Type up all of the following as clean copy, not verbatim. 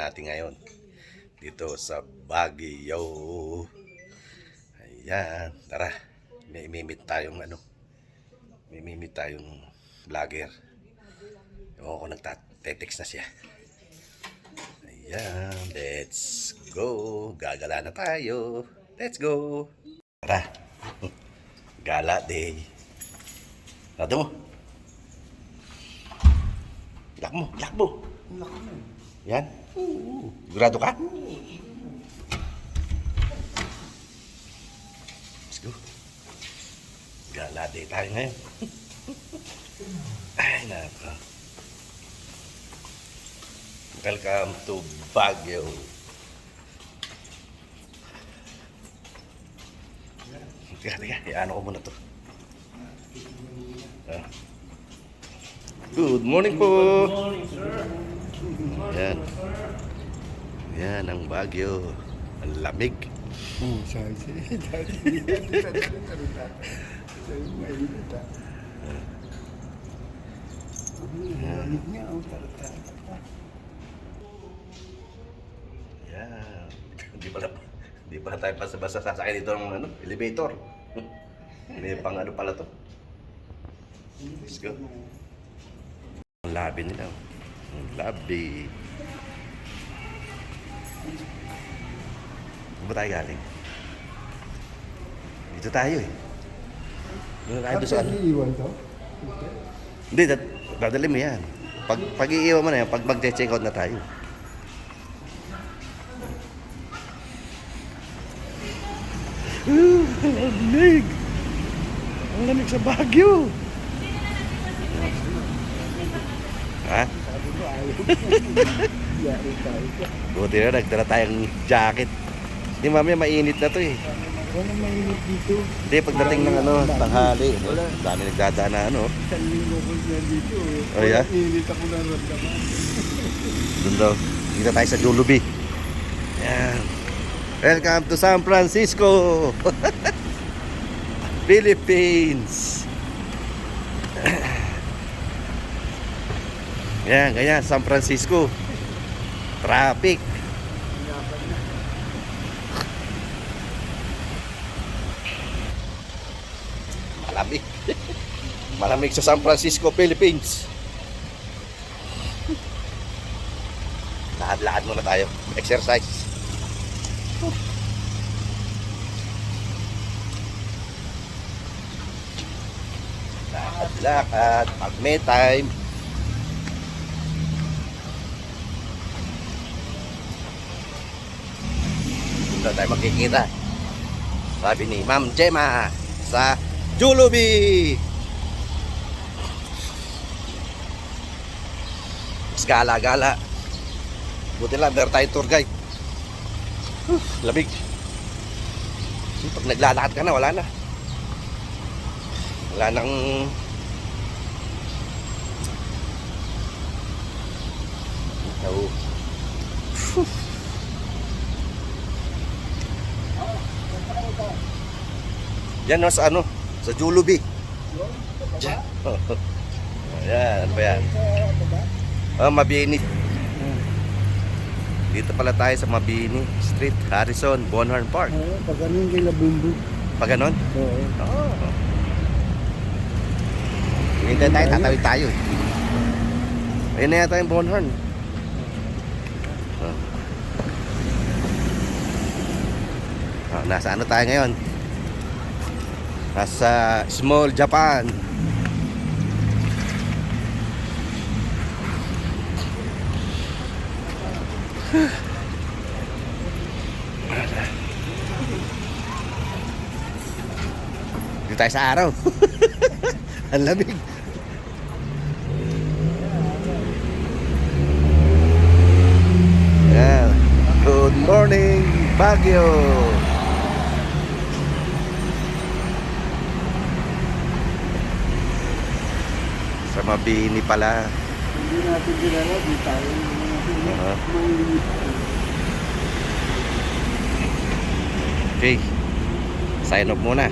natin ngayon dito sa Baguio. Ayan, tara. May imimit tayong vlogger. Ewan ko, nagte-text na siya. Ayan, let's go. Gagala na tayo. Let's go. Tara. Gala day. Nado mo. Lock mo, lock mo. Yan. Sigurado ka? Let's go. Gala day tayo ngayon. Ay, nako. Welcome to Baguio. Teka, ano ko muna to. Good morning po. Good morning, sir. Yan. Yan ang Baguio. Ang lamig. Yan. Hindi pala tayo basta sasakay dito ng elevator. May pang pala to. Let's go. Ang labi nila. Ang labi. Saan ba tayo galing? Dito tayo eh. Doon tayo doon sa ano. Hindi, dadali mo yan. Pag iiwan mo na yan, pag mag-check out na tayo. Ang lamig! Ang lamig sa Baguio! Ha? Buti na nagdala tayong jacket. Hindi mamaya mainit na to eh. Walang mainit dito. Hindi, pagdating ng tanghali. Dami nagdadaan na Isang linggo ko na dito. Oh, yeah? Init ako na ramdaman. Doon daw. Dito tayo sa Jollibee. Yan. Welcome to San Francisco! Philippines! Yan, ganyan, San Francisco. Traffic. Malamig. Malamig sa San Francisco, Philippines. Lakad-lakad muna tayo. Exercise. Lakad-lakad. Pag may time. Doon tayo magkikita. Sabi ni Ma'am Gemma sa Jollibee. Mas gala-gala. Buti lang, meron tayong tour guide. Lamig. Pag naglalakad ka na, wala na. Wala nang yan sa sa Jollibee. Ayan, ano ba yan? Mabini. Dito pala tayo sa Mabini Street, Harrison, Bonham Park. Pag ganun kay Labumbu. Pag ganon? Oo. Hintay tayo, tatawid tayo eh. Ayun na yata yung Bonham. Nasa ano tayo ngayon? Nasa Small Japan. Dito tayo sa araw. Ang lamig. Yeah. Good morning, Baguio. Sa Mabini pala. Hindi natin kilala, di tayo. Okay. Sign off muna.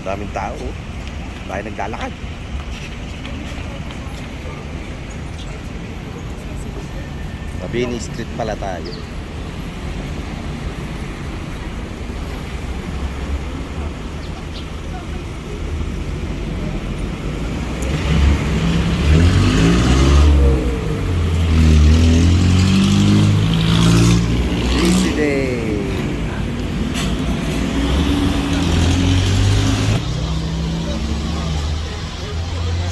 Daming tao. Tayo naglalakad. Mabini Street pala tayo. Easy day.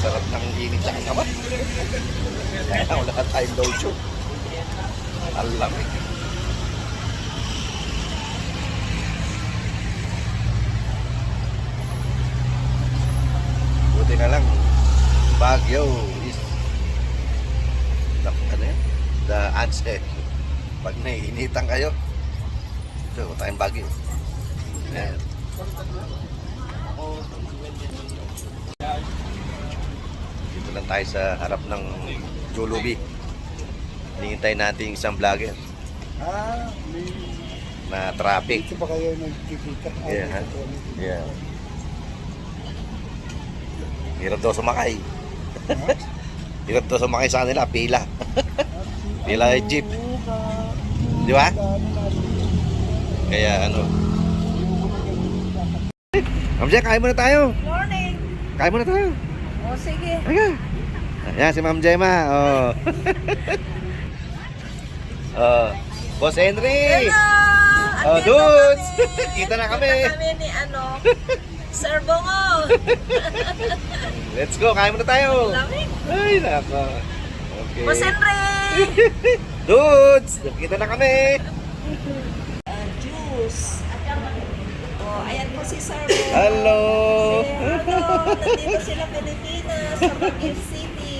Sarap ng init sa kasama. Kaya wala tayong lotion. Ang lamig. Buti na lang Baguio is the answer. Pag naiinitan kayo, ito tayong Baguio. Ayan. Dito lang tayo sa harap ng Jollibee. Hinihintay natin isang vlogger May... na traffic. Dito pa kayo nagkikita? Yeah, ha? Yeah. Hirap daw sumakay. Hirap daw sumakay sa kanila, pila. Pila yung jeep. Di ba? Kaya ano. Ma'am Jem, kain muna tayo. Morning. Kain muna tayo. O sige. Ayan. Ayan si Ma'am Gemma. Oh. Boss Henry. Hello. Oh, Andito dudes. kami. Kita na kami. Kita kami ni Sir Bongo. Let's go, kain muna tayo. Lamig. Ay, nako. Okay. Boss Henry. Dudes, kita na kami. Juice. Oh, ayan po si Sir Bongo. Hello. Nandito sila Pilipinas sa Baguio City.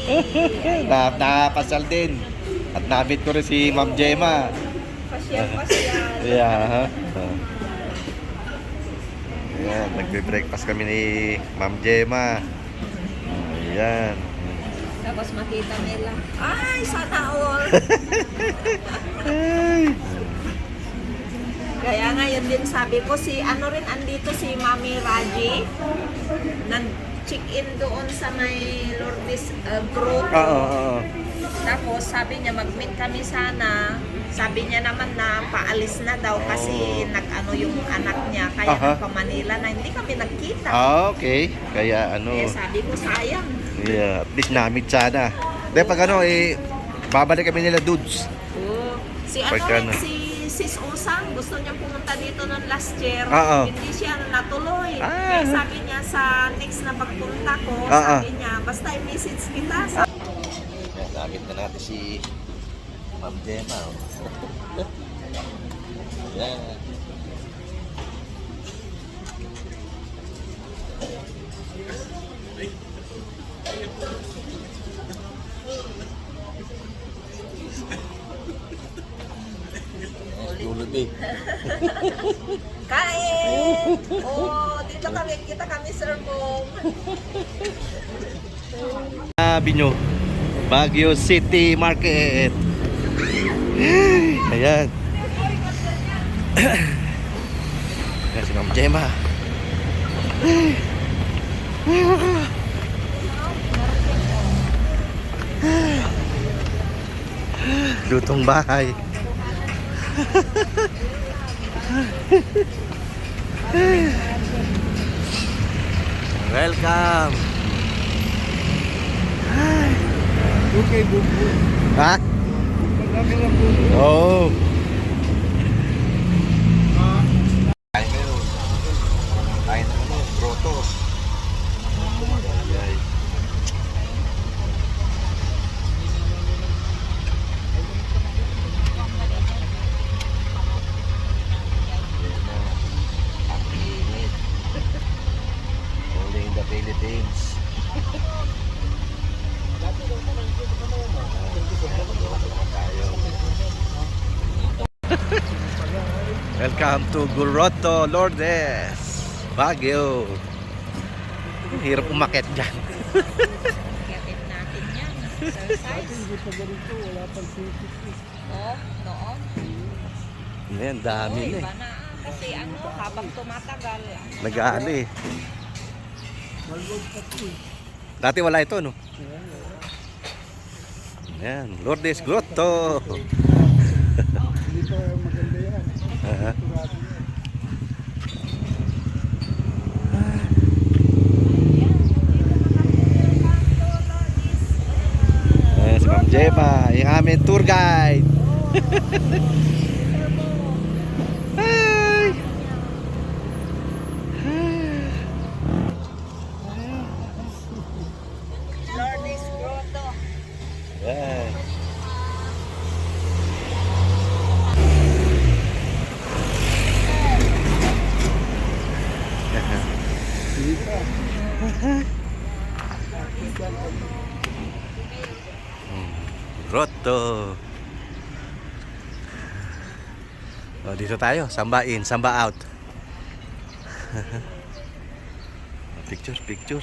Napasal din. At nabit ko rin si Ma'am Gemma. Pasyal. Yeah. Ayan, nagbe-breakfast kami ni Ma'am Gemma. Ayan. Tapos makita nila. Ay, sana all. Ay. Kaya ngayon din sabi ko si rin andito si Mami Raji. Nag-check-in doon sa may Lourdes Grotto. Oo. Tapos sabi niya mag-meet kami sana. Sabi niya naman na paalis na daw kasi nag-ano yung anak niya. Kaya pa Manila na hindi kami nagkita. Okay. Kaya Kaya sabi ko sayang. yeah, at least namit sana. Dahil pag babalik kami nila dudes. Oh. Si Pagka rin, na- si Sis Usang, gusto niya pumunta dito noong last year. Oo. Hindi siya natuloy. Ah. Kaya sabi niya sa next na pagpunta ko, Oo. sabi niya, basta i-message kita. Gamit na natin si Ma'am Gemma. Yan. Jollibee. Kain! Oh, dito kami, kita kami, Sir Bong. Sabi nyo, Baguio City Market. Ayan. Ayan si Ma'am Gemma. Lutong bahay. Welcome. Okay, bumbu. Ha? Marami na bumbu. Oo. Kain kayo. Kain ano, grotto. Ay. Only in the Philippines. Welcome to Grotto Lourdes, Baguio. Hirap umakyat dyan. Kaya natin yan. Exercise. Hindi pa ganito, wala pang ticket. Oh, noon. Ayan, dami na eh. Iba na. Kasi habang tumatagal. Nag-aano eh. Malwag pa ito. Dati wala ito, no? Ayan, Lourdes Grotto. Hindi pa maganda yan. Aha. Sigurado yan. Ayan, si Ma'am Gemma, yung aming tour guide. Hi! Lourdes Grotto. Ayan. Hindi pa. Grotto. Oh, dito tayo, Samba in, Samba out. Picture, picture.